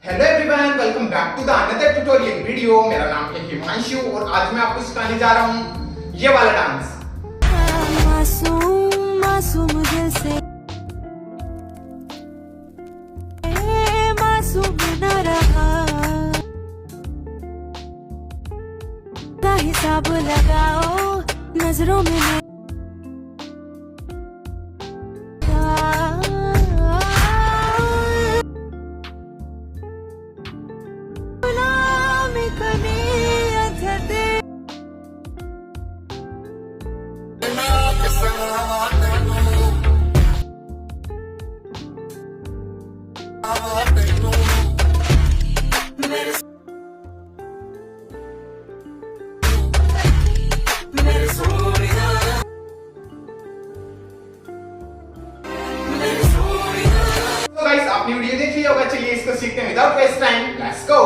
Hello everyone, welcome back to the another tutorial video. मेरा नाम है हिमांशु और आज मैं आपको सिखाने जा रहा हूँ ये वाला डांस। मासूम मासूम दिल से मासूम न रहा, का हिसाब लगाओ नजरों में आपने वीडियो देख लिया होगा। चलिए इसको सीखते हैं without waste time, let's go.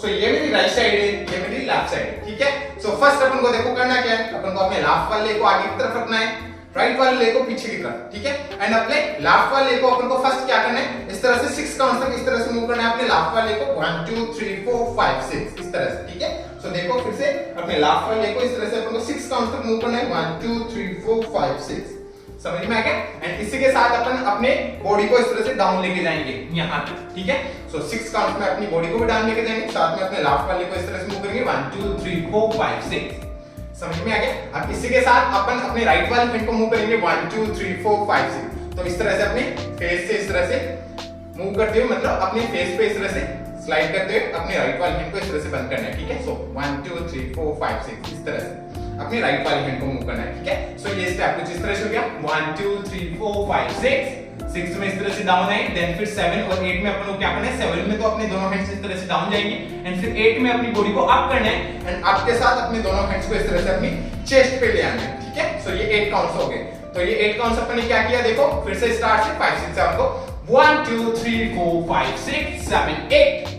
So ये मेरी राइट साइड है, ये मेरी लेफ्ट साइड है, ठीक है। सो फर्स्ट अपन को देखो करना क्या है, अपन को अपने लेफ्ट वाले लेग को आगे की तरफ रखना है, राइट वाले लेग को पीछे की तरफ, ठीक है। एंड अपने लेफ्ट वाले लेग को अपन को फर्स्ट क्या करना है, इस तरह से 6 काउंट तक इस तरह से मूव करना है अपने लेफ्ट वाले लेग को, 1 2 3 4 5 6 इस तरह से, ठीक है। सो देखो फिर से अपने लेफ्ट वाले लेग को इस तरह से अपन को 6 काउंट तक मूव करना है, 1 2 3 4 5 6, समझ में आ गया। एंड इसी के साथ अपन अपने बॉडी को इस तरह से डाउन लेके जाएंगे यहां तक, ठीक है। सो 6 काउंट में अपनी बॉडी को भी डाउन लेके जाएंगे, साथ में अपने लेफ्ट वाले को इस तरह से मूव करेंगे, 1 2 3 4 5 6, समझ में आ गया। अब इसी के साथ अपन अपने राइट वाले हैंड को मूव करेंगे, 1 2 3 4 5 6। तो इस तरह से अपने फेस से इस तरह से मूव करते हुए, मतलब अपने फेस पे इस तरह से स्लाइड करते हुए अपने राइट वाले हैंड को इस तरह से बंद करना है, ठीक है। सो 1 2 3 4 5 6 इस तरह से अपने राइट वाले हैंड को मूव करना है, ठीक है। सो ये स्टेप कुछ इस तरह से हो गया, 1 2 3 4 5 6 में इस तरह से डाउन है, देन फिर 7 और 8 में अपन को क्या करना है, 7 में तो अपने दोनों हैंड्स इस तरह से डाउन जाएंगे, एंड फिर 8 में अपनी बॉडी को अप करना है, एंड अप के साथ अपने दोनों हैंड्स को इस तरह से अपनी चेस्ट पे ले आना है, ठीक है। सो ये 8 काउंट्स हो गए। तो ये 8 काउंट्स अपन ने क्या किया, देखो फिर से स्टार्ट से 5 6 7 को 1 2 3 4 5 6 7 8,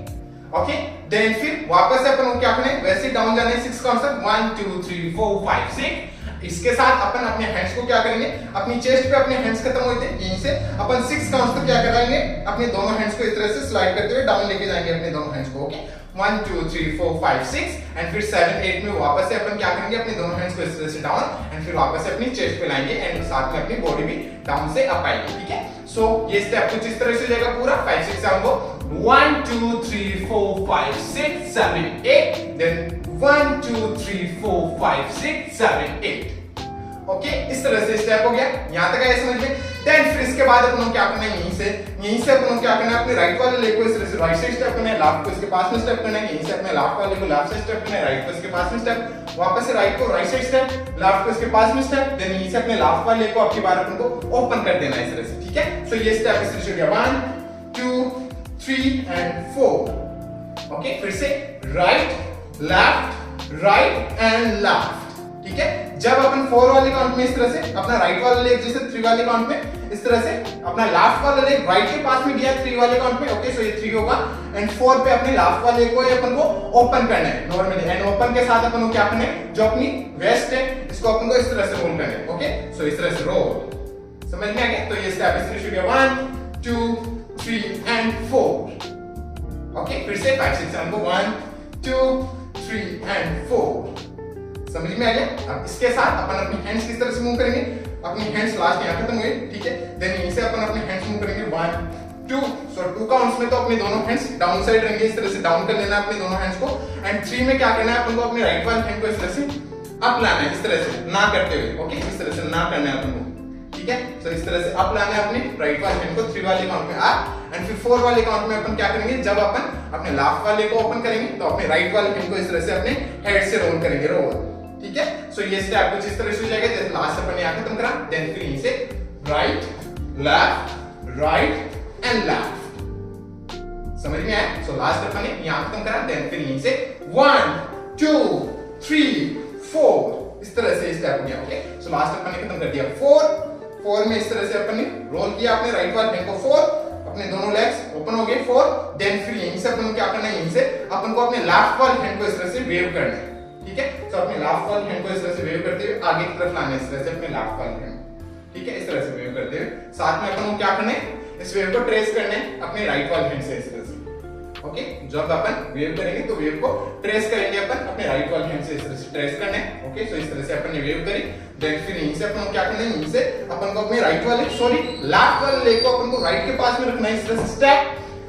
ओके। देन फिर वापस से अपन को क्या करना है, वैसे डाउन जाना है 6 काउंट तक, 1 2 3 4 5 6। इसके साथ अपन अपने हैंड्स को क्या करेंगे, अपनी चेस्ट पे अपने हैंड्स खत्म होते हैं, यहीं से अपन 6 काउंट्स तक क्या कराएंगे, अपने दोनों हैंड्स को इस तरह से स्लाइड करते हुए डाउन लेके जाएंगे अपने दोनों हैंड्स को, ओके। 1 2 3 4 5 6, एंड फिर 7 8 में वापस से अपन क्या करेंगे, अपने दोनों हैंड्स को इस तरह से डाउन, एंड फिर वापस से अपनी चेस्ट पे लाएंगे, एंड साथ में अपनी बॉडी भी डाउन से अप आएगी, ठीक है। सो ये स्टेप कुछ इस तरह से जाएगा पूरा 5 6 7 को 1 2 3 4 5 6 7 8, देन 1 2 3 4 5 6 7 8, ओके। इस तरह से स्टेप हो गया, यहां तक आया समझ में। देन फिर इसके बाद अपन को क्या करना है, यहीं से अपन को क्या करना है, अपने राइट वाले लेग को इस तरह से राइट साइड स्टेप करना है, लेफ्ट को इसके पास में स्टेप करना है, यहीं से अपने लेफ्ट वाले को लेफ्ट साइड स्टेप करना है, राइट को इसके पास में स्टेप, वापस से राइट को राइट साइड स्टेप, लेफ्ट को इसके पास में स्टेप, देन यहीं से अपने लेफ्ट वाले को अपनी बार अपन को ओपन कर देना है इस तरह से, ठीक है। सो ये स्टेप इस तरह से हो गया, 1 2 3 एंड 4, ओके। फिर से राइट लेफ्ट एंड लेफ्ट, ठीक है। जब अपन 4 वाले काउंट में इस तरह से अपना राइट वाला लेग जैसे 3 वाले काउंट में इस तरह से अपना लेफ्ट वाला लेग राइट के पास में गया 3 वाले काउंट में, ओके। सो ये 3 होगा, एंड 4 पे अपने लेफ्ट वाले को अपन को ओपन करना है नॉर्मली, एंड ओपन के साथ अपन को क्या करना है, जो अपनी वेस्ट है इसको अपन को इस तरह से रोल करना है, ओके। सो इस तरह से रोल, समझ में आ गया। तो ये स्टेप इस तरह से हो गया, 1 2 3 एंड 4, ओके। फिर से 5 6 7 को 1 2 3 एंड 4, समझ में आ गया। अब इसके साथ अपन अपनी हैंड्स किस तरह से मूव करेंगे, अपनी हैंड्स लास्ट यहां खत्म हुए, ठीक है। देन यहीं से अपन अपने हैंड्स मूव करेंगे 1 2, सो 2 काउंट्स में तो अपने दोनों हैंड्स डाउन साइड रहेंगे, इस तरह से डाउन कर लेना है अपने दोनों हैंड्स को, एंड 3 में क्या करना है, अपन को अपने राइट वाले हैंड को इस तरह से अप लाना है, इस तरह से ना करते हुए, ओके। इस तरह से ना करना है अपन को, ठीक है। सो इस तरह से अप लाना है अपने राइट वाले हैंड को 3 वाले काउंट में अप, एंड फिर 4 वाले काउंट में अपन क्या करेंगे, जब अपन अपने लेफ्ट वाले को ओपन करेंगे तो अपने राइट वाले हैंड को इस तरह से अपने हेड से रोल करेंगे, रोल, ठीक है। सो ये स्टेप कुछ इस तरह से हो जाएगा, जैसे लास्ट अपन यहां खत्म करा, देन फिर यहीं से राइट एंड लेफ्ट, समझ में आया। सो लास्ट अपन यहां खत्म करा, देन फिर यहीं से 1 2 3 4 इस तरह से स्टेप हो गया, ओके। सो लास्ट अपन ने खत्म कर दिया 4 में इस तरह से अपन ने रोल किया अपने राइट वाले हैंड को 4, अपने दोनों लेग्स ओपन हो गए 4, देन फिर यहीं से अपन को क्या करना है, यहीं से अपन को अपने लेफ्ट वाले हैंड को इस तरह से वेव करना है, ठीक है। तो अपने लेफ्ट वाले हैंड को इस तरह से वेव करते हुए आगे की तरफ लाना है, इस तरह से अपने लेफ्ट वाले हैंड, ठीक है। इस तरह से वेव करते हुए साथ में अपन को क्या करना है, इस वेव को ट्रेस करना है अपने राइट वाले हैंड से इस तरह से, ओके, जब अपन वेव करेंगे तो वेव को ट्रेस करेंगे अपन अपने राइट वाले हैंड से, इस तरह से ट्रेस करना है। ओके, सो इस तरह से अपन ने वेव करी, देन फिर यहीं से अपन क्या करना है, यहीं से अपन को अपने राइट वाले लेफ्ट वाले लेग को अपन को राइट के पास में रखना है, इस तरह से स्टेप,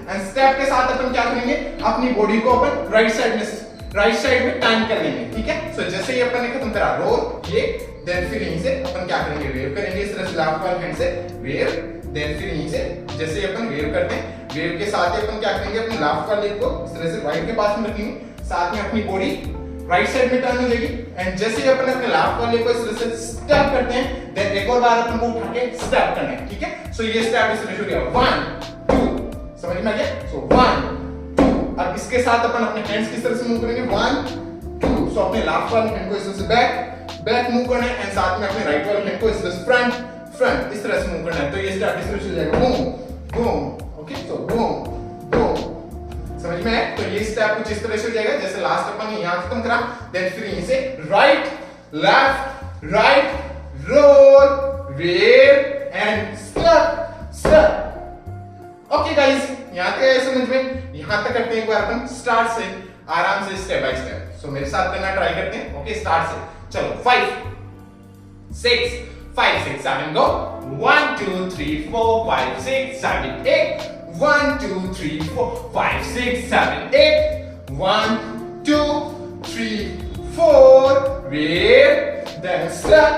एंड स्टेप के साथ अपन क्या करेंगे, अपनी बॉडी को अपन राइट साइड में टर्न कर लेंगे। ठीक है, सो जैसे ही अपन ने खत्म करा रोल ये, देन फिर यहीं से अपन क्या करेंगे, वेव करेंगे इस तरह से लेफ्ट वाले हैंड से वेव, देन फिर यहीं से जैसे ही अपन वेव करते हैं, वेव के साथ ही अपन क्या करेंगे, अपने लेफ्ट वाले लेग को इस तरह से राइट के पास में रखेंगे, साथ में अपनी बॉडी राइट साइड में टर्न हो जाएगी, एंड जैसे ही अपन अपने लेफ्ट वाले को इस तरह से स्टेप करते हैं, देन एक और बार अपन को उठा के स्टेप करना है। ठीक है, सो ये स्टेप इस तरह से हो गया 1 2, समझ में आ गया? सो 1 2, अब इसके साथ अपन अपने हैंड्स किस तरह से मूव करेंगे, 1 2, सो अपने लेफ्ट वाले हैंड को इस तरह से बैक मूव करना है, एंड साथ में अपने राइट वाले हैंड को इस तरह से फ्रंट इस तरह से मूव करना है। तो ये स्टेप इस तरह से हो जाएगा बूम बूम। ओके, सो बूम बूम, समझ में है? तो ये स्टेप कुछ इस तरह से हो जाएगा जैसे लास्ट अपन ने यहां खत्म करा, देन फिर यहीं से right left roll wave and step. Okay guys, यहां तक है समझ में? यहां तक करते हैं एक बार अपन स्टार्ट से, आराम से स्टेप बाय स्टेप। सो मेरे साथ करना ट्राई करते हैं। ओके, स्टार्ट से चलो 5 6 5 6 7 गो 1 2 3 4 5 6 7 8 1 2 3 4 5 6 7 8 1 2 3 4 wave then step।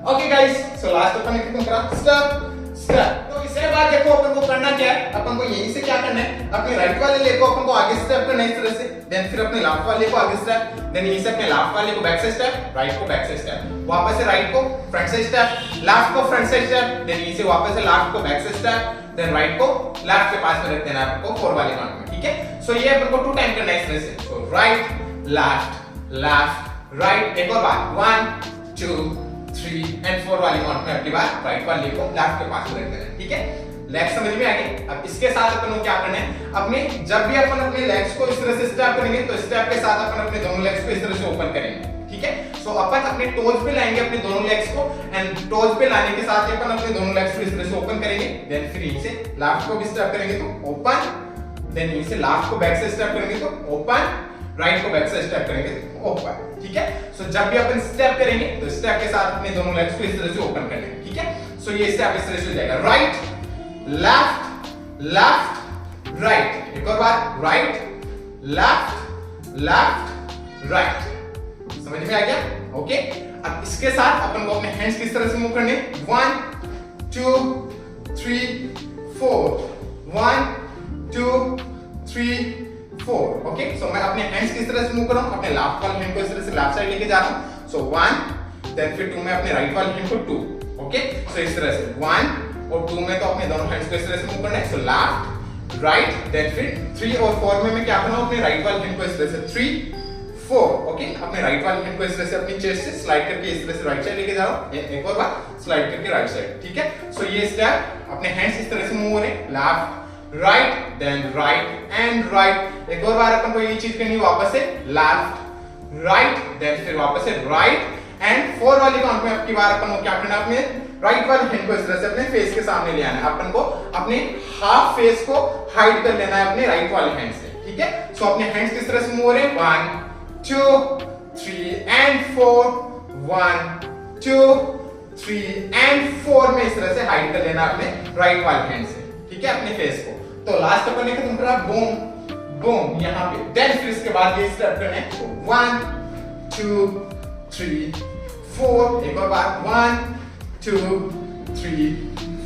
Okay guys, so last अपन ने खत्म करा स्टेप। तो इसके बाद देखो अपन को करना क्या है, अपन को यहीं से क्या करना है, अपने राइट वाले लेग को अपन को आगे स्टेप करना है इस तरह से, देन फिर अपने लेफ्ट वाले को आगे स्टेप, देन यहीं से अपने लेफ्ट वाले को बैक से स्टेप, राइट को बैक से स्टेप, वापस से राइट को फ्रंट से स्टेप, लेफ्ट को फ्रंट से स्टेप, देन यहीं से वापस से लेफ्ट को बैक से स्टेप, देन राइट को लेफ्ट के पास में रख देना है आपको 4 वाले काउंट में। ठीक है, सो ये अपन को 2 टाइम करना है इस तरह से। सो राइट लेफ्ट राइट, एक और बार 1 2 3 एंड 4 वाली काउंट में अपनी बार राइट वाले को लेफ्ट के पास में रख देना है। ठीक है, लेग्स समझ में आ गए? अब इसके साथ अपन को क्या करना है, अपने जब भी अपन अपने लेग्स को इस तरह से स्टेप करेंगे तो स्टेप के साथ अपन अपने दोनों लेग्स को इस तरह से ओपन करेंगे। ठीक है, सो अपन अपने टोज पे लाएंगे अपने दोनों लेग्स को, एंड टोज पे लाने के साथ ही अपन अपने दोनों लेग्स को इस तरह से ओपन करेंगे, देन फिर यहीं से लेफ्ट को भी स्टेप करेंगे तो ओपन, देन यहीं से लेफ्ट को बैक से स्टेप करेंगे तो ओपन, राइट को बैक से स्टेप करेंगे तो ओपन। ठीक है, सो जब भी अपन स्टेप करेंगे तो स्टेप के साथ अपने दोनों लेग्स को इस तरह से ओपन करना है। ठीक है, सो ये स्टेप इस तरह से हो जाएगा राइट लेफ्ट राइट, एक और बार राइट लेफ्ट राइट, समझ में आ गया? ओके, अब इसके साथ अपन को अपने हैंड्स किस तरह से मूव करने, 1 2 3 4 1 2 3 4। ओके, सो मैं अपने हैंड्स किस तरह से मूव कर रहा हूं, अपने लेफ्ट वाले हैंड को इस तरह से लेफ्ट साइड लेके जा रहा हूं। सो 1, देन फिर 2 में अपने राइट वाले हैंड को 2। ओके, सो इस तरह से 1 और 2 में तो अपने दोनों हैंड्स को इस तरह से मूव करना है। सो लेफ्ट राइट, देन फिर 3 और 4 में मैं क्या कर रहा हूं, अपने राइट वाले हैंड को इस तरह से 3 4। ओके, अपने राइट वाले हैंड को इस तरह से अपनी चेस्ट से स्लाइड करके इस तरह से राइट साइड लेके जा रहा हूं, एक और बार स्लाइड करके राइट साइड। ठीक है, सो ये स्टेप अपने हैंड्स इस तरह से मूव हो रहे हैं, left right then right and right, एक और बार अपन को ये चीज करनी, वापस से लेफ्ट राइट देन फिर वापस से राइट एंड 4 वाली काउंट में अपनी बार अपन को क्या करना है, अपने राइट वाले हैंड को इस तरह से अपने फेस के सामने ले आना है, अपन को अपने हाफ फेस को हाइड कर लेना है अपने राइट वाले हैंड से। ठीक है, सो अपने हैंड्स किस तरह से मूव हो रहे हैं, 1 2 3 एंड 4 1 2 3 एंड 4 में इस तरह से हाइड कर लेना अपने राइट वाले हैंड से। ठीक है, अपने फेस को। तो लास्ट अपन ने खत्म करा बूम बूम यहाँ पे, देन फिर इसके बाद ये स्टेप करने हैं 1 2 3 4, एक और बार 1 2 3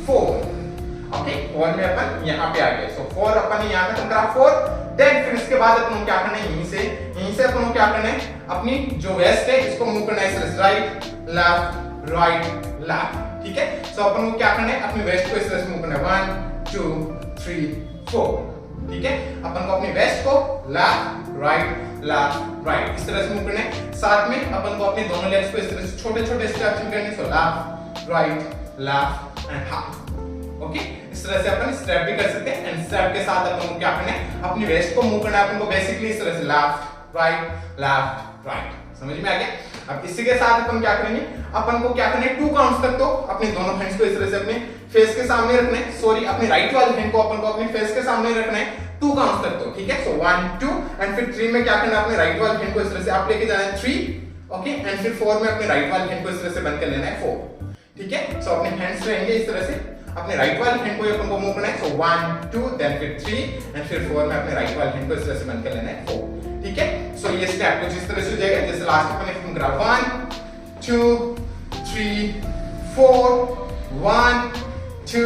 4। ओके, 4 में अपन यहाँ पे आ गए। सो 4 अपन ने यहाँ खत्म करा 4, देन फिर इसके बाद अपन को क्या करना है, यहीं से अपन को क्या करना है, अपनी जो वेस्ट है इसको मूव करना है राइट लेफ्ट। ठीक है, सो अपन को क्या करना है, अपनी वेस्ट को इस तरह से मूव करना है 1 2 3 4। ठीक है, अपन को अपनी वेस्ट को लेफ्ट राइट इस तरह से मूव करना है, साथ में अपन को अपने दोनों लेग्स को इस तरह से छोटे छोटे स्टेप्स में करने, so left and half. Okay, इस तरह से अपन स्टेप भी कर सकते हैं, एंड स्टेप के साथ अपन को क्या करना है, अपनी वेस्ट को मूव करना है अपन को बेसिकली इस तरह से लेफ्ट राइट। समझ में आ गया? अब इसी के साथ अपन क्या करेंगे, अपन को क्या करना है, 2 काउंट्स तक तो अपने दोनों हैंड्स को इस तरह से अपने फेस के सामने रखना है, सॉरी अपने राइट वाले हैंड को अपन को अपने फेस के सामने रखना है 2 काउंट करते हो, ठीक है। सो 1 2 एंड फिर 3 में क्या करना है, अपने राइट वाले हैंड को इस तरह से आप लेके जाना है 3, ओके, एंड फिर 4 में अपने राइट वाले हैंड को इस तरह से बंद कर लेना है 4, ठीक है। सो अपने हैंड्स रहेंगे इस तरह से, अपने राइट वाले हैंड को अपन को मूव करना है। सो 1 2 देन फिर 3 एंड फिर 4 में अपने राइट वाले हैंड को इस तरह से बंद कर लेना है 4, ठीक है। सो ये स्टेप कुछ इस तरह से हो जाएगा, जैसे लास्ट अपन ने करा 1 2 3 4 1 2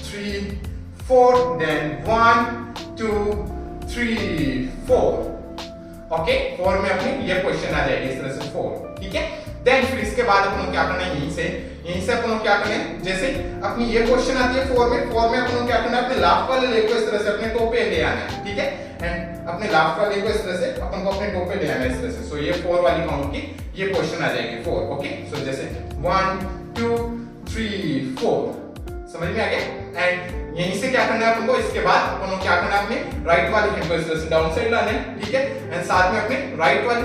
3 4 then 1 2 3 4, ओके। 4 में अपनी ये क्वेश्चन आ जाएगी इस तरह से 4, ठीक है। देन फिर इसके बाद अपन को क्या करना है, यहीं से अपन को क्या करना है, जैसे अपनी ये क्वेश्चन आती है 4 में अपन को क्या करना है, अपने लास्ट वाले लेग को इस तरह से अपने टो पे ले आना है, ठीक है। एंड अपने लास्ट वाले को इस तरह से अपन को अपने टो पे ले आना है इस तरह से। सो ये 4 वाली काउंट की ये क्वेश्चन आ जाएगी 4, ओके। सो जैसे 1 2 3 4, समझ में आ गया। एंड यहीं से क्या करना है अपन को, इसके बाद अपन को क्या करना है, अपने राइट वाले हैंड को इस तरह से डाउन साइड लाना है, ठीक है। एंड साथ में अपने लेफ्ट वाले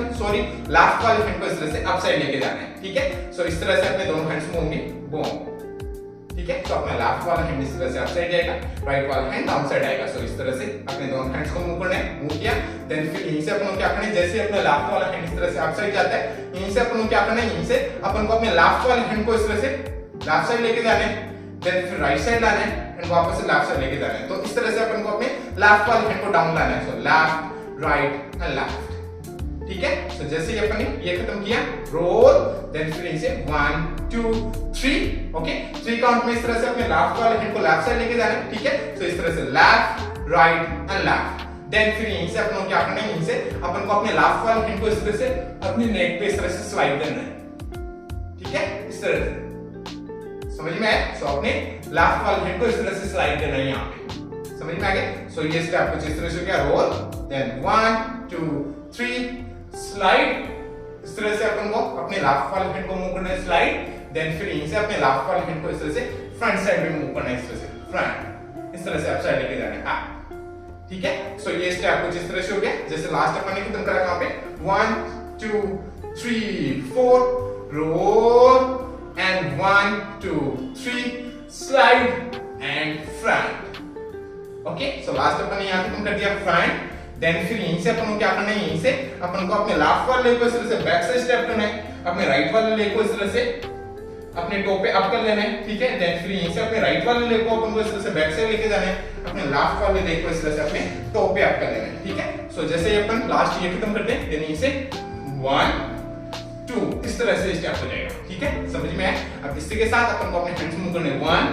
हैंड को इस तरह से अप साइड लेके जाना है, ठीक है। सो इस तरह से अपने दोनों हैंड्स मूव होंगे, बूम, ठीक है। तो अपना लेफ्ट वाला हैंड इस तरह से अप साइड जाएगा, राइट वाला हैंड डाउन साइड आएगा। सो इस तरह से अपने दोनों हैंड्स को मूव करना है, मूव किया। देन फिर यहीं से अपन को क्या करना है, जैसे अपना लेफ्ट वाला हैंड इस तरह से अप साइड जाता है, यहीं से अपन को क्या करना है, यहीं से अपन को अपने लेफ्ट वाले हैंड को इस तरह से लेफ्ट साइड लेके जाना है, देन फिर राइट साइड लाना है एंड वापस से लेफ्ट साइड लेके जाना है। तो इस तरह से अपन को अपने लेफ्ट वाले हैंड को डाउन लाना है। So left right and left, ठीक है। सो जैसे ही अपन ने ये खत्म किया, रोल, देन फिर इसे 1 2 3, ओके। 3 काउंट में इस तरह से अपने लेफ्ट वाले हैंड को लेफ्ट साइड लेके जाना है, ठीक है। सो इस तरह से left right and left. Then फिर यहीं से अपन को क्या करना है, यहीं से अपन को अपने लेफ्ट वाले हैंड को इस तरह से अपनी नेक पे इस तरह से स्लाइड करना है, ठीक है, इस तरह से, समझ में आया। सो अपने लेफ्ट वाले हैंड को इस तरह से स्लाइड करना है यहाँ पे, समझ में आ गया। सो ये स्टेप कुछ इस तरह से हो गया, रोल, देन 1 2 3 स्लाइड, इस तरह से अपन को अपने लेफ्ट वाले हैंड को मूव करना है, स्लाइड। देन फिर यहीं से अपने लेफ्ट वाले हैंड को इस तरह से फ्रंट साइड में मूव करना है, इस तरह से फ्रंट, इस तरह से अप साइड लेके जाना है, ठीक है। सो ये स्टेप कुछ इस तरह से हो गया, जैसे लास्ट अपन ने खत्म करा कहां पे, 1 2 3 4 roll and 1 2 3 slide and front, okay. So last अपन ने यहां खत्म कर दिया फ्रंट। देन फिर यहीं से अपन को क्या करना है, यहीं से अपन को अपने लेफ्ट वाले लेग को इस तरह से बैक साइड स्टेप करना है, अपने राइट वाले लेग को इस तरह से अपने टो पे अप कर लेना है, ठीक है। देन फिर यहीं से अपने राइट वाले लेग को अपन को इस तरह से बैक साइड लेके जाना है, अपने लेफ्ट वाले लेग को इस तरह से अपने टो पे अप कर लेना है, ठीक है। सो जैसे ही अपन लास्ट ये खत्म करते हैं, देन यहीं से 1 2 इस तरह से स्टेप हो जाएगा, ठीक है, समझ में आया। अब इसी के साथ अपन को अपने हैंड्स मूव करने 1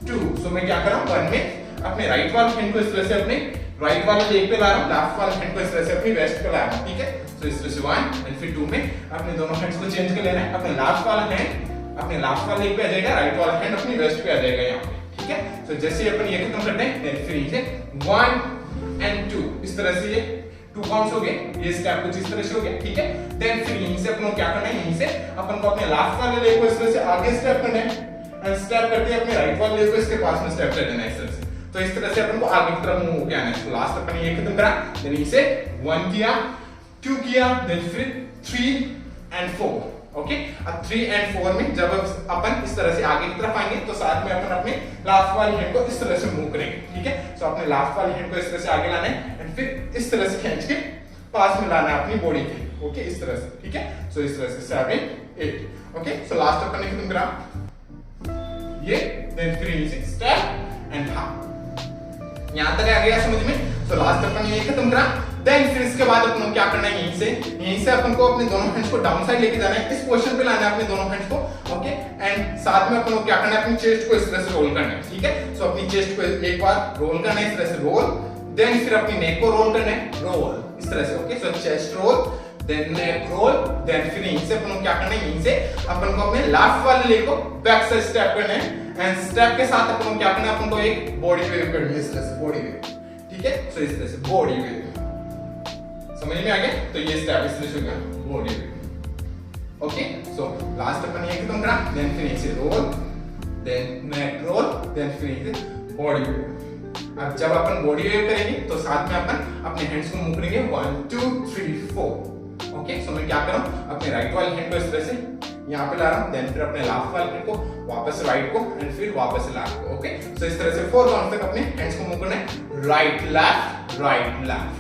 2। सो मैं क्या कर रहा हूं, 1 में अपने राइट वाले हैंड को इस तरह से अपने राइट वाले लेग पे ला रहा हूं, लेफ्ट वाले हैंड को इस तरह से अपनी वेस्ट पे ला रहा हूं, ठीक है। सो इस तरह से 1 एंड फिर 2 में अपने दोनों हैंड्स को चेंज कर लेना है, अपने लेफ्ट वाला हैंड अपने लेफ्ट वाले लेग पे आ जाएगा, राइट वाला हैंड अपनी वेस्ट पे आ जाएगा यहाँ पे, ठीक है। सो जैसे ही अपन ये खत्म करते हैं, देन फिर ये 1 एंड 2 इस तरह से ये 2 काउंट्स हो गए, ये स्टेप कुछ इस तरह से हो गया, ठीक है। देन फिर यहीं से अपन को क्या करना है, यहीं से अपन को अपने लेफ्ट वाले लेग को इस तरह से आगे स्टेप करना है एंड स्टेप करते अपने राइट वाले लेग को इसके पास में स्टेप कर देना है, इस तरह से। तो इस तरह से अपन को आगे की तरफ मूव होके आना है। तो लास्ट अपन ये खत्म करा, देन इसे 1 किया, 2 किया, देन फिर 3 एंड 4, ओके। अब 3 एंड 4 में जब अपन इस तरह से आगे की तरफ आएंगे, तो साथ में अपन अपने लेफ्ट वाली हैंड को इस तरह से मूव करेंगे, ठीक है। सो अपने लेफ्ट वाली हैंड को इस तरह से आगे लाना है एंड फिर इस तरह से खींच के पास में लाना है अपनी बॉडी के, ओके, इस तरह से, ठीक है। सो इस तरह से 7 8, ओके। सो लास्ट अपन ने खत्म करा ये, देन फिर इसे स्टेप एंड हाफ, यहां तक आ गया समझ में। सो लास्ट अपन ये खत्म करा। देन फिर इसके बाद अपन को क्या करना है, यहीं से अपन को अपने दोनों हैंड्स को डाउन साइड लेके जाना है, इस पोजीशन पे लाना है अपने दोनों हैंड्स को, ओके। एंड साथ में अपन को क्या करना है, अपनी चेस्ट को इस तरह से रोल करना है, ठीक है। सो अपनी चेस्ट को एक बार रोल करना है, इस तरह से रोल, देन फिर अपनी नेक को रोल करना है, रोल, इस तरह से, ओके। सो chest role, then neck roll, then फिर यहीं से अपन को क्या करना है, यहीं से अपन को अपने लेफ्ट वाले लेग को बैक साइड स्टेप करना है एंड स्टेप के साथ अपन को क्या करना है, अपन को एक बॉडी वेव करनी है, इस तरह से बॉडी वेव, ठीक है। सो इस तरह से बॉडी वेव, समझ में आ गया। तो ये स्टेप इस तरह से होगा, body wave, okay. So last अपन ये खत्म करा, देन फिर इसे roll, then neck roll, then फिर इसे बॉडी वेव। अब जब अपन बॉडी वेव करेंगे तो साथ में अपन अपने हैंड्स को मूव करेंगे 1 2 3 4, ओके। सो मैं क्या कर रहा हूं, अपने राइट वाले हैंड को इस तरह से यहाँ पे ला रहा हूँ, देन फिर अपने लेफ्ट वाले हैंड को वापस राइट को एंड फिर वापस लेफ्ट को। ओके, सो इस तरह से 4 काउंट तक अपने हैंड्स को मूव करना है, राइट लेफ्ट,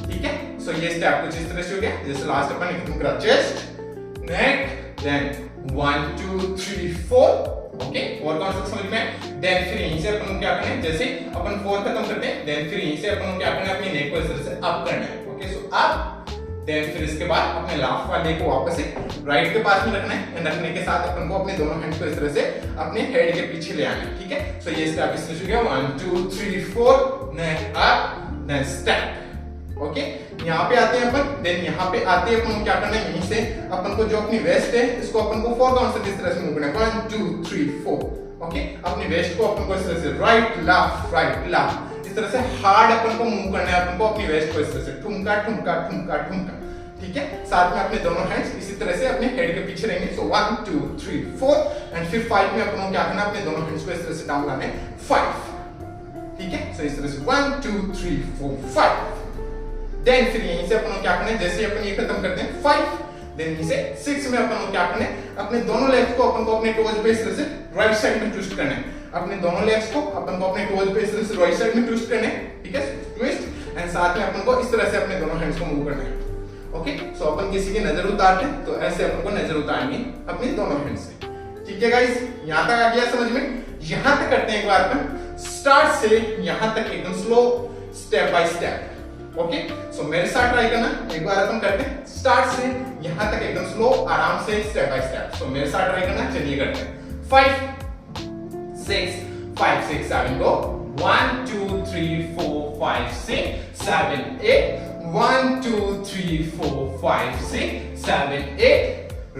ठीक है। सो ये स्टेप कुछ इस तरह से हो गया। जैसे लास्ट अपन खत्म करा, चेस्ट, नेक, देन 1 2 3 4। ओके, और कौन सा समझ में। देन फिर यहीं से अपन क्या करना है, जैसे अपन 4 खत्म करते हैं, देन फिर यहीं से अपन क्या करना है, अपनी नेक को इस तरह से अप करना है। ओके, सो अप, देन फिर इसके बाद अपने लेफ्ट वाले को वापस से राइट के पास में रखना है एंड रखने के साथ अपन को अपने दोनों हैंड्स को इस तरह से अपने हेड के पीछे ले आना है। ठीक है, सो ये स्टेप इस तरह से हो गया, 1 2 3 4, नेक अप, देन स्टेप। ओके, यहाँ पे आते हैं अपन, देन यहाँ पे आते हैं अपन क्या करना है, यहीं से अपन को जो अपनी वेस्ट है इसको अपन को 4 काउंट से इस तरह से मूव करना है, 1 2 3 4। ओके, अपनी वेस्ट को अपन को इस तरह से राइट लेफ्ट इस तरह से हार्ड अपन को मूव करना है, अपन को अपनी वेस्ट को इस तरह से ठुमका ठुमका ठुमका ठुमका। ठीक है, साथ में अपने दोनों हैंड्स इसी तरह से अपने हेड के पीछे रहेंगे। सो 1 2 3 4 एंड फिर 5 में अपन को क्या करना है, अपने दोनों हैंड्स को इस तरह से डाउन लाना है, 5। ठीक है, सो इस तरह से 1 2 3 4 5। देन फिर यहीं से अपन को क्या करना है, जैसे अपन ये खत्म करते हैं 5, देन यहीं से 6 में अपन को क्या करना है, अपने दोनों लेग्स को अपन को अपने टोज पे इस तरह से राइट साइड में ट्विस्ट करना है। अपने दोनों लेग्स को अपन को अपने टोज पे इस तरह से राइट साइड में ट्विस्ट करना है। ठीक है, ट्विस्ट एंड साथ में अपन को इस तरह से अपने दोनों हैंड्स को मूव करना है। ओके, सो अपन किसी की नजर उतारते हैं तो ऐसे अपन को नजर उतारेंगे अपने दोनों हैंड से। ठीक है गाइस, यहां तक आ गया समझ में। यहां तक करते हैं एक बार अपन स्टार्ट से यहां तक एकदम slow, step by step. Okay, so मेरे साथ ट्राई करना, एक बार अपन करते हैं स्टार्ट से यहां तक एकदम स्लो, आराम से स्टेप बाय स्टेप। सो मेरे साथ ट्राई करना, चलिए करते हैं। 5 6 7 गो, 1 2 3 4 5 6 7 8, 1 2 3 4 5 6 7 8,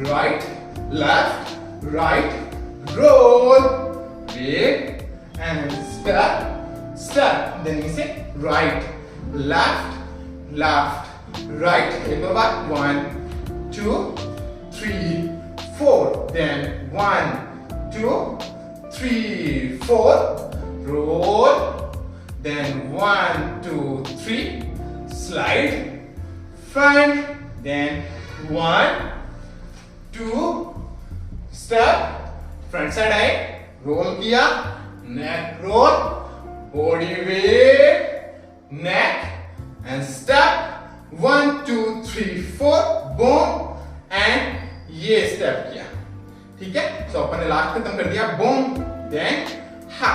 right left right, roll, wave and step, then you say right left right, एक और बार, 1 2 3 4, then 1 2 3 4, roll, then 1 2 3, slide front, then 1 2 step, front side आए, roll किया, neck roll, body wave, neck and step, 1 2 3 4, boom and ये step किया। ठीक है, सो अपन ने last खत्म कर दिया, boom then हा।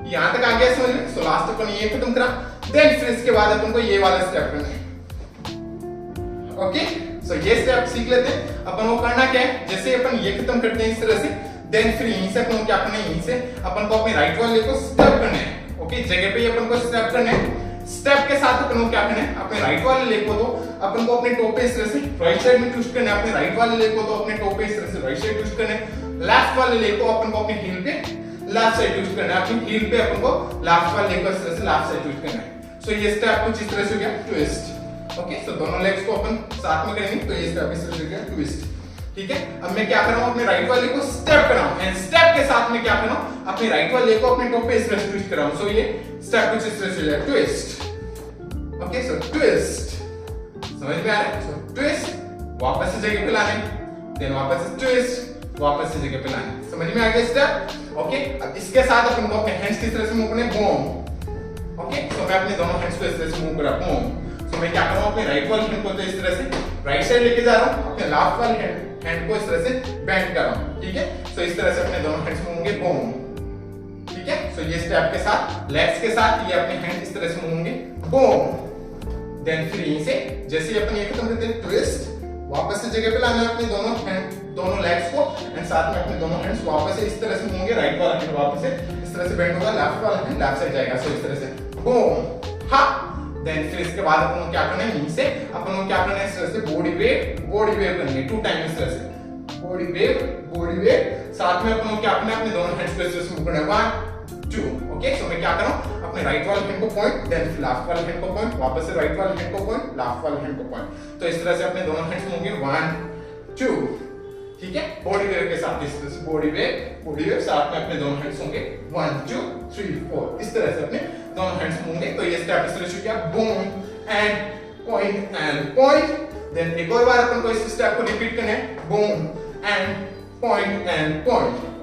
यहां तक आ गया समझ में। सो लास्ट अपन ये खत्म करा, देन फिर इसके बाद अपन को ये वाला स्टेप करना है। ओके, सो ये स्टेप सीख लेते हैं। अपन को करना क्या है, जैसे अपन ये खत्म करते हैं इस तरह से, देन फिर यहीं से अपन को क्या करना है, यहीं से अपन को अपने राइट वाले को स्टेप करना है। ओके, जगह पे ही अपन को स्टेप करना है। स्टेप के साथ अपन को क्या करना है, अपने राइट वाले लेग को तो अपन को अपने टो पे इस तरह से राइट साइड में ट्विस्ट करना है, अपने राइट वाले लेग को तो अपने टो पे इस तरह से राइट साइड ट्विस्ट करना है। लेफ्ट वाले लेग को अपन को अपने हील पे लेफ्ट साइड ट्विस्ट करना है, अपनी हील पे अपन को लेफ्ट वाले लेग को इस तरह से लेफ्ट साइड ट्विस्ट करना है। सो ये स्टेप कुछ इस तरह से हो गया, ट्विस्ट। ओके, सो दोनों लेग्स को अपन साथ में करेंगे तो ये स्टेप इस तरह से हो गया, ट्विस्ट। ठीक है, अब मैं क्या कर रहा हूं, अपने राइट वाले को स्टेप कर रहा हूं एंड स्टेप के साथ में क्या कर रहा हूं, अपने राइट वाले को अपने टो पे इस तरह से ट्विस्ट कर रहा हूं। सो ये स्टेप कुछ इस तरह से हो गया, ट्विस्ट। ओके, सो ट्विस्ट, समझ में आ रहा है। सो ट्विस्ट, वापस से जगह पे लाने, देन वापस से ट्विस्ट, वापस से जगह पे लाने। समझ में आ गया स्टेप। ओके, अब इसके साथ अपन को अपने हैंड्स किस तरह से मूव करने, बूम। ओके, सो मैं अपने दोनों हैंड्स को इस तरह से मूव कर रहा हूं, बूम। सो मैं क्या कर रहा हूं, अपने राइट वाले हैंड को तो इस तरह से राइट साइड लेके जा रहा हूं, अपने लेफ्ट वाले हैंड को इस तरह से बेंड कर रहा हूं। ठीक है, सो इस तरह से अपने दोनों हैंड्स मूव होंगे, बूम। ठीक है, सो ये स्टेप के साथ लेग्स के साथ ये अपने हैंड इस तरह से मूव होंगे, बूम। देन फिर यहीं से जैसे ही अपन ये खत्म करते हैं, ट्विस्ट, वापस से जगह पे लाना है अपने दोनों लेग्स को एंड साथ में अपने दोनों हैंड्स वापस से इस तरह से होंगे, राइट वाला हैंड वापस से इस तरह से बेंड होगा, लेफ्ट वाला हैंड लेफ्ट साइड जाएगा। सो इस तरह से बूम, हा। देन फिर इसके बाद अपन को क्या करना है, यहीं से अपन को क्या करना है, इस तरह से बॉडी वेव करनी है 2 टाइम इस तरह से, बॉडी वेव। साथ में अपन को क्या करना है, अपने दोनों हैंड्स को इस तरह से मूव करना है, 1 2। ओके, सो मैं क्या कर रहा हूं, अपने राइट वाले हैंड को पॉइंट, देन फिर लेफ्ट वाले हैंड को पॉइंट, वापस से राइट वाले हैंड को पॉइंट, लेफ्ट वाले हैंड को पॉइंट। तो इस तरह से अपने दोनों हैंड्स होंगे 1 2। ठीक है, बॉडी वेव के साथ इस तरह से बॉडी वेव साथ में अपने दोनों हैंड्स होंगे 1 2 3 4, इस तरह से अपने दोनों हैंड्स होंगे। तो ये स्टेप इस तरह से किया, बूम एंड पॉइंट। देन एक और बार अपन को इस स्टेप को रिपीट करना है, boom end point.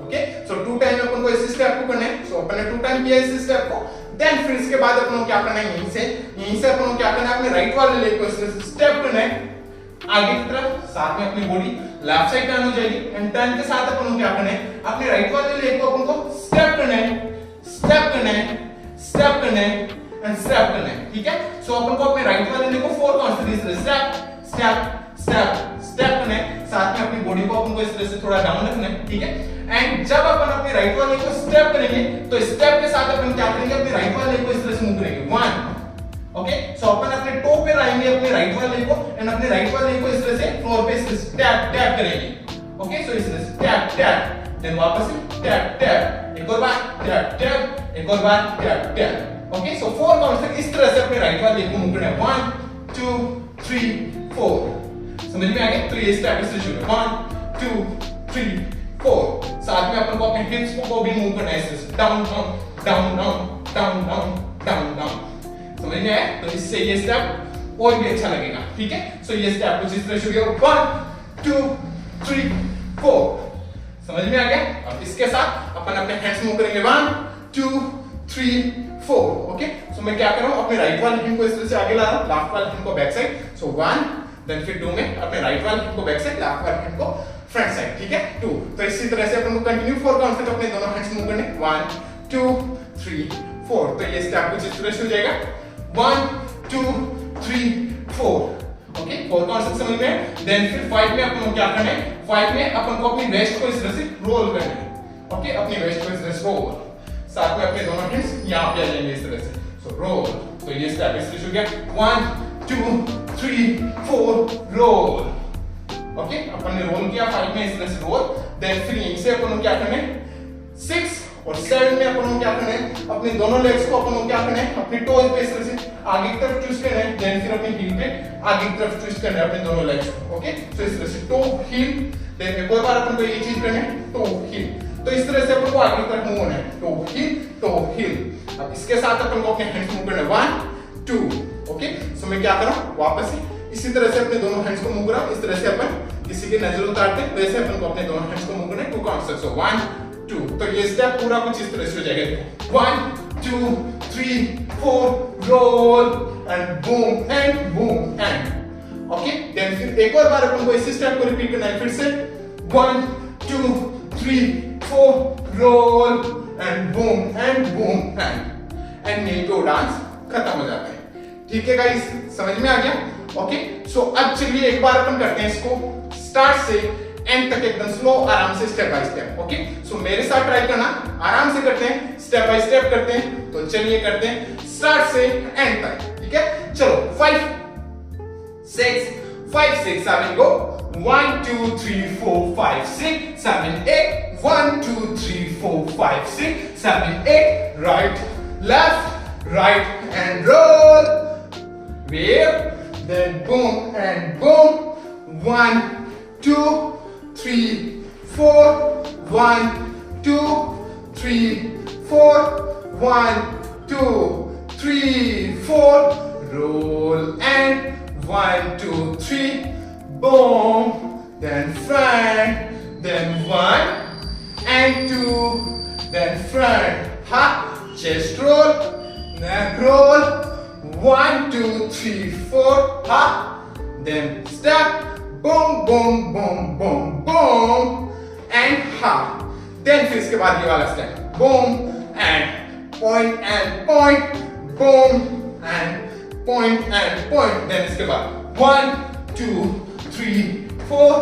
Okay, so 2 time अपन को इस स्टेप को करना है। सो अपन ने 2 टाइम किया इस स्टेप को, देन फिर इसके बाद अपन को क्या करना है, यहीं से अपन को क्या करना है, अपने राइट वाले लेग को इस स्टेप करना है आगे की तरफ, साथ में अपनी बॉडी लेफ्ट साइड टर्न हो जाएगी एंड टर्न के साथ अपन को क्या करना है, अपने राइट वाले लेग को अपन को स्टेप करना है एंड स्टेप करना है। ठीक है, सो अपन को अपने राइट वाले लेग को 4 काउंट्स से स्टेप करना है, साथ में अपनी बॉडी को अपन को इस तरह से थोड़ा डाउन रखना है। ठीक है, एंड जब अपन अपने राइट वाले को स्टेप करेंगे तो स्टेप के साथ अपन क्या करेंगे, अपने राइट वाले को इस तरह से मूव करेंगे 1। ओके, सो अपन अपने टो पे लाएंगे अपने राइट वाले को एंड अपने राइट वाले को इस तरह से फ्लोर पे टैप करेंगे। ओके, सो इस तरह से टैप देन वापस से टैप, एक और बार टैप, एक और बार टैप। ओके, सो 4 काउंट तक इस तरह से अपने राइट वाले को मूव करना है 1 2 3 4। समझ में आ गया? तो ये स्टेप से शुरू 1 2 3 4। साथ में अपन को अपने हिप्स को भी मूव करना है, down down down down down down down. समझ में आया? तो इससे ये स्टेप और भी अच्छा लगेगा। ठीक है, सो ये स्टेप कुछ इस तरह शुरू किया 1 2 3 4। समझ में आ गया? अब इसके साथ अपन अपने हैंड्स मूव करेंगे 1 2 3 4। ओके, सो मैं क्या कर रहा हूं, अपने राइट वाले हिप को इस तरह से आगे ला रहा हूं, लेफ्ट वाले हिप को बैक साइड। सो 1 देन फिर 2 में अपने राइट वाले हिप को बैक साइड, लेफ्ट वाले हिप को फ्रंट साइड। ठीक है, 2। तो इसी तरह से अपन को कंटिन्यू 4 काउंट तक अपने दोनों हैंड्स मूव करने 1 2 3 4। तो ये स्टेप कुछ इस तरह से हो जाएगा 1 2 3 4। ओके, 4 काउंट तक समझ में। देन फिर 5 में अपन को क्या करना है, 5 में अपन को अपनी वेस्ट को इस तरह से रोल करना है। ओके, अपनी वेस्ट को इस तरह से रोल, साथ में अपने दोनों हैंड्स यहां पे आ जाएंगे इस तरह से। सो रोल, तो ये स्टेप इस तरह से हो गया 1 2 3 4 रोल। ओके, अपन ने रोल किया 5 में इस तरह से रोल। देन फिर यहीं से अपन को क्या करना है 6 और 7 में अपन को क्या करना है, अपने दोनों लेग्स को अपन को क्या करना है, अपनी टोज पे इस तरह से आगे की तरफ ट्विस्ट करना है। देन फिर अपनी हील पे आगे की तरफ ट्विस्ट करना है अपने दोनों लेग्स को। ओके, तो इस तरह से टो हील, देन एक और बार अपन को ये चीज करना है टो हील। तो इस तरह से अपन को आगे की तरफ मूव होना है टो हील। अब इसके साथ अपन को अपने हैंड्स मूव करना है 1 2। ओके, सो मैं क्या कर रहा हूं, वापस से इसी तरह से अपने दोनों हैंड्स को मूव कर रहा हूं। इस तरह से अपन किसी की नजर उतारते हैं वैसे अपन को अपने दोनों हैंड्स को मूव करना है 2 काउंट तक। सो 1 2। तो ये स्टेप पूरा कुछ इस तरह से हो जाएगा, देखो 1 2 3 4 roll and boom and. Okay, then फिर एक और बार अपन को इसी स्टेप को रिपीट करना है फिर से 1 2 3 4 रोल एंड बूम एंड यही पे डांस खत्म हो जाता है। ठीक है गाइस, समझ में आ गया? ओके, सो अब चलिए एक बार अपन करते हैं इसको स्टार्ट से एंड तक एकदम स्लो आराम से step by step. Okay, so मेरे साथ ट्राई करना, आराम से करते हैं, स्टेप बाय स्टेप करते हैं। तो चलिए करते हैं स्टार्ट से एंड तक। ठीक है, चलो 5 6 7 गो 1 2 3 4 5 6 7 8 1 2 3 4 5 6 7 8 right left and roll wave then boom and boom 1 2 3 4 1 2 3 4 1 2 3 4 roll and 1 2 3 boom then front then 1 and 2 then front ha chest roll neck roll 1 2 3 4 ha then step boom boom boom boom boom and ha then फिर इसके बाद ये वाला step boom and point boom and point then इसके बाद 1 2 3 4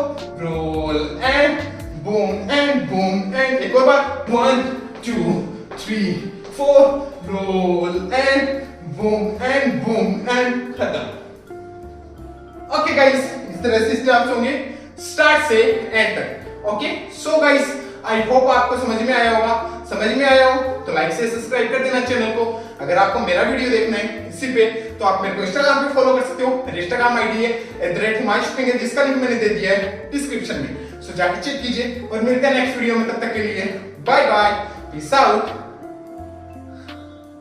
roll and boom and एक और बार 1 2 3 4 roll and boom and खत्म। ओके गाइस, इस तरह से स्टेप्स होंगे स्टार्ट से एंड तक। Okay, so guys I hope आपको समझ में आया होगा। समझ में आया हो तो लाइक से सब्सक्राइब कर देना चैनल को। अगर आपको मेरा वीडियो देखना है इसी पे तो आप मेरे को इंस्टाग्राम पे फॉलो कर सकते हो। मेरा इंस्टाग्राम आईडी है @himanshu, जिसका लिंक मैंने दे दिया है डिस्क्रिप्शन में। सो जाके चेक कीजिए और मिलते हैं नेक्स्ट वीडियो में। तब तक के लिए बाय बाय, पीस आउट।